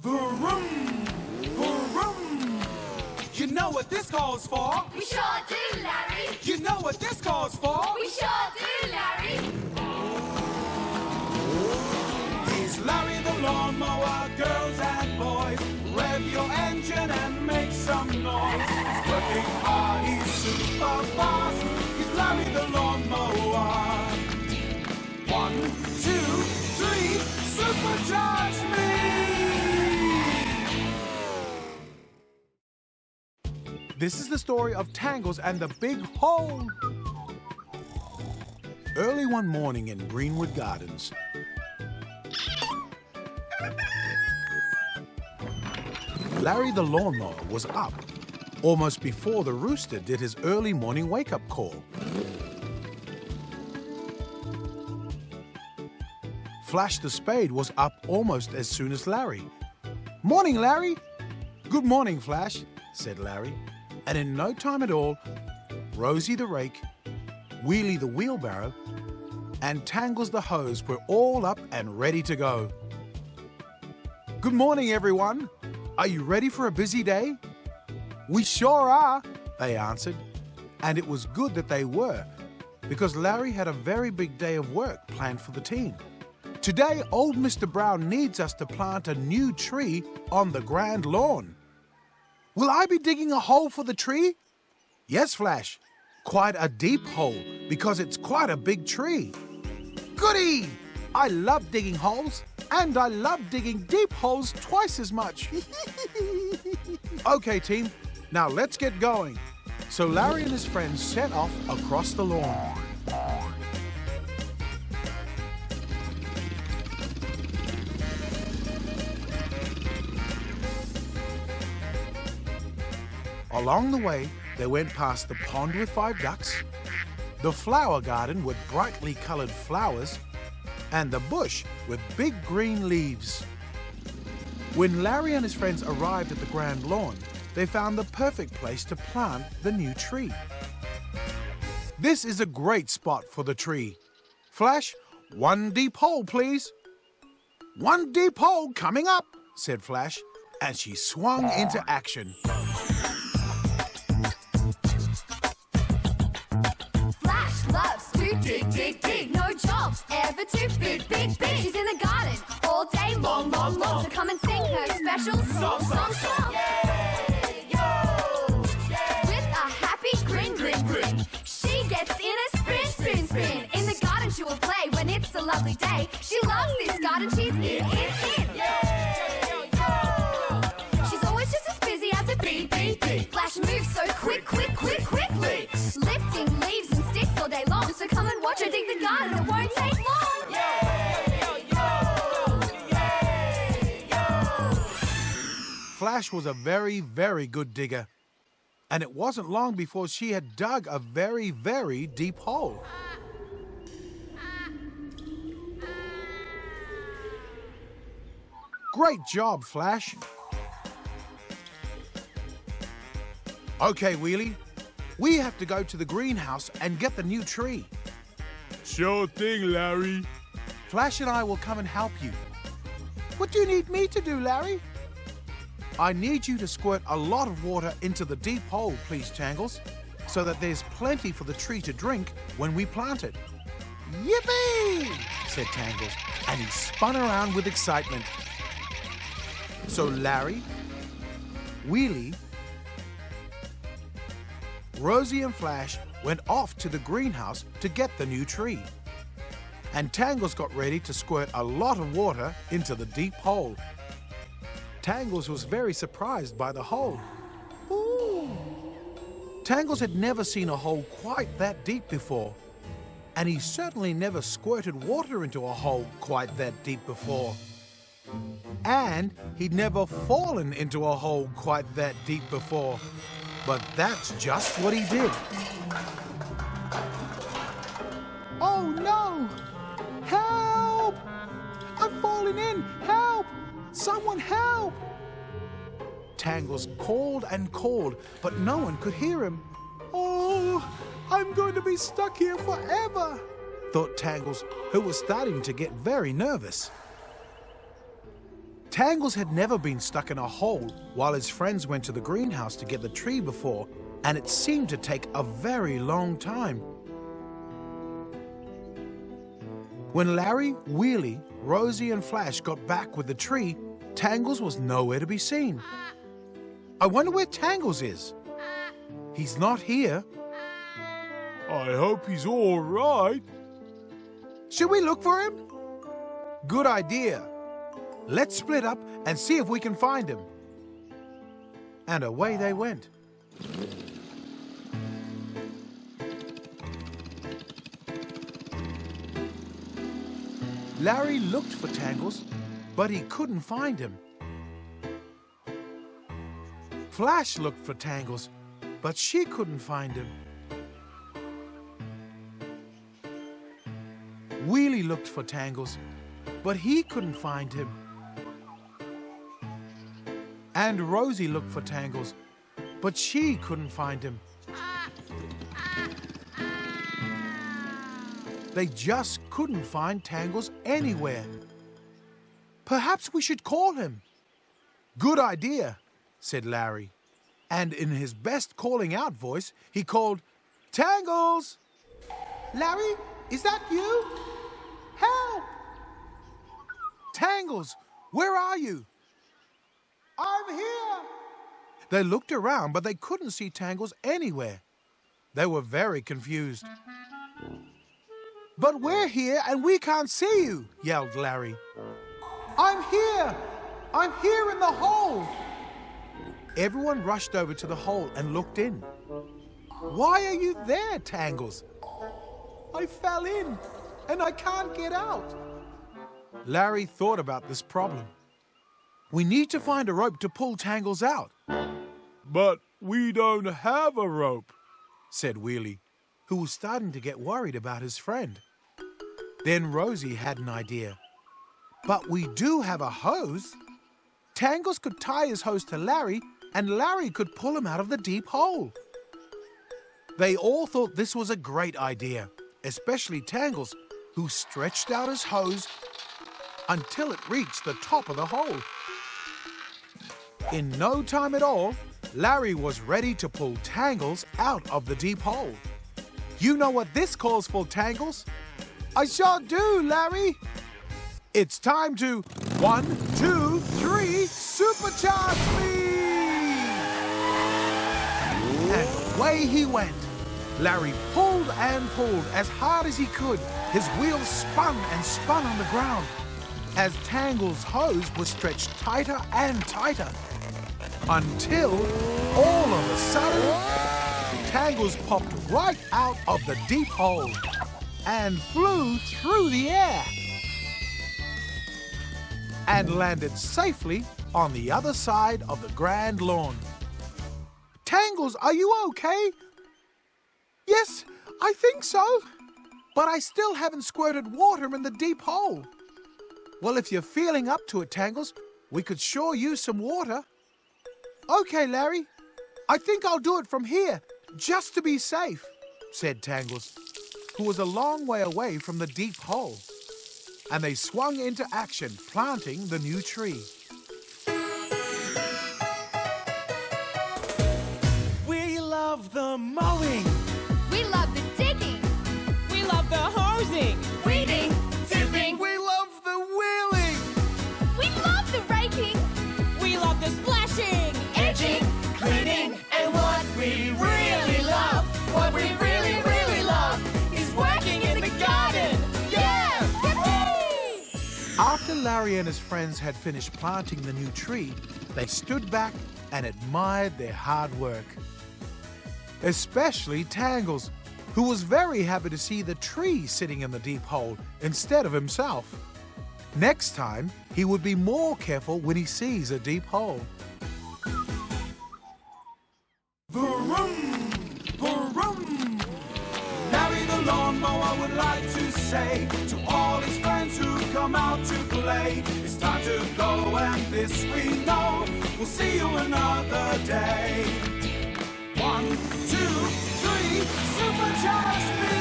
Vroom, vroom. You know what this calls for? We sure do, Larry. You know what this calls for? We sure do, Larry. He's Larry the lawnmower, girls and boys. Rev your engine and make some noise. He's working hard, he's super fast. He's Larry the lawnmower. 1, 2, 3, supercharge me! This is the story of Tangles and the Big Hole. Early one morning in Greenwood Gardens, Larry the lawnmower was up, almost before the rooster did his early morning wake-up call. Flash the spade was up almost as soon as Larry. "Morning, Larry!" "Good morning, Flash," said Larry. And in no time at all, Rosie the rake, Wheelie the wheelbarrow, and Tangles the hose were all up and ready to go. "Good morning, everyone. Are you ready for a busy day?" "We sure are," they answered. And it was good that they were, because Larry had a very big day of work planned for the team. Today, old Mr. Brown needs us to plant a new tree on the grand lawn. "Will I be digging a hole for the tree?" "Yes, Flash. Quite a deep hole, because it's quite a big tree." "Goody! I love digging holes, and I love digging deep holes twice as much." "Okay, team, now let's get going." So Larry and his friends set off across the lawn. Along the way, they went past the pond with 5 ducks, the flower garden with brightly coloured flowers, and the bush with big green leaves. When Larry and his friends arrived at the grand lawn, they found the perfect place to plant the new tree. "This is a great spot for the tree. Flash, 1 deep hole, please." "1 deep hole coming up," said Flash, and she swung into action. Dig, no jobs ever too big. She's in the garden all day long. So come and sing her special song. Yay, yo, yay. With a happy grin. She gets in a spin. In the garden she will play when it's a lovely day. She loves this garden, she's in. Yay, yo. She's always just as busy as a bee. Flash moves so quickly. Lifting leaves and sticks all day long. So come and watch her dig the garden, it won't take long. Flash was a very, very good digger. And it wasn't long before she had dug a very, very deep hole. Great job, Flash. Okay, Wheelie. We have to go to the greenhouse and get the new tree. Sure thing, Larry. Flash and I will come and help you. What do you need me to do, Larry? I need you to squirt a lot of water into the deep hole, please, Tangles, so that there's plenty for the tree to drink when we plant it. Yippee! Said Tangles, and he spun around with excitement. So Larry, Wheelie, Rosie and Flash went off to the greenhouse to get the new tree. And Tangles got ready to squirt a lot of water into the deep hole. Tangles was very surprised by the hole. Ooh! Tangles had never seen a hole quite that deep before. And he certainly never squirted water into a hole quite that deep before. And he'd never fallen into a hole quite that deep before. But that's just what he did. Oh no! Help! I've fallen in! Help! Someone help! Tangles called and called, but no one could hear him. Oh, I'm going to be stuck here forever, thought Tangles, who was starting to get very nervous. Tangles had never been stuck in a hole while his friends went to the greenhouse to get the tree before, and it seemed to take a very long time. When Larry, Wheelie, Rosie and Flash got back with the tree, Tangles was nowhere to be seen. I wonder where Tangles is. He's not here. I hope he's all right. Should we look for him? Good idea. Let's split up and see if we can find him. And away they went. Larry looked for Tangles, but he couldn't find him. Flash looked for Tangles, but she couldn't find him. Wheelie looked for Tangles, but he couldn't find him. And Rosie looked for Tangles, but she couldn't find him. They just couldn't find Tangles anywhere. Perhaps we should call him. Good idea, said Larry. And in his best calling out voice, he called, Tangles! Larry, is that you? Help! Tangles, where are you? I'm here! They looked around, but they couldn't see Tangles anywhere. They were very confused. But we're here and we can't see you, yelled Larry. I'm here! I'm here in the hole! Everyone rushed over to the hole and looked in. Why are you there, Tangles? I fell in and I can't get out. Larry thought about this problem. We need to find a rope to pull Tangles out. But we don't have a rope, said Wheelie, who was starting to get worried about his friend. Then Rosie had an idea. But we do have a hose. Tangles could tie his hose to Larry, and Larry could pull him out of the deep hole. They all thought this was a great idea, especially Tangles, who stretched out his hose until it reached the top of the hole. In no time at all, Larry was ready to pull Tangles out of the deep hole. You know what this calls for, Tangles? I sure do, Larry. It's time to 1, 2, 3, supercharge me! And away he went. Larry pulled and pulled as hard as he could. His wheels spun and spun on the ground as Tangles' hose was stretched tighter and tighter until, all of a sudden, Tangles popped right out of the deep hole and flew through the air and landed safely on the other side of the grand lawn. Tangles, are you okay? Yes, I think so. But I still haven't squirted water in the deep hole. Well, if you're feeling up to it, Tangles, we could sure use some water. Okay, Larry. I think I'll do it from here, just to be safe, said Tangles, who was a long way away from the deep hole. And they swung into action, planting the new tree. We love the mowing. We love the digging, We love the hosing. weeding, tipping. We love the wheeling. We love the raking, We love the splashing. edging, cleaning. And what we really love, what we really, really love, is working in the garden. Yeah! After Larry and his friends had finished planting the new tree, they stood back and admired their hard work. Especially Tangles, who was very happy to see the tree sitting in the deep hole instead of himself. Next time, he would be more careful when he sees a deep hole. Vroom, vroom. Larry the lawnmower would like to say to all his friends who come out to play, it's time to go, and this we know, we'll see you another day. 1, 2, 3, supercharge me!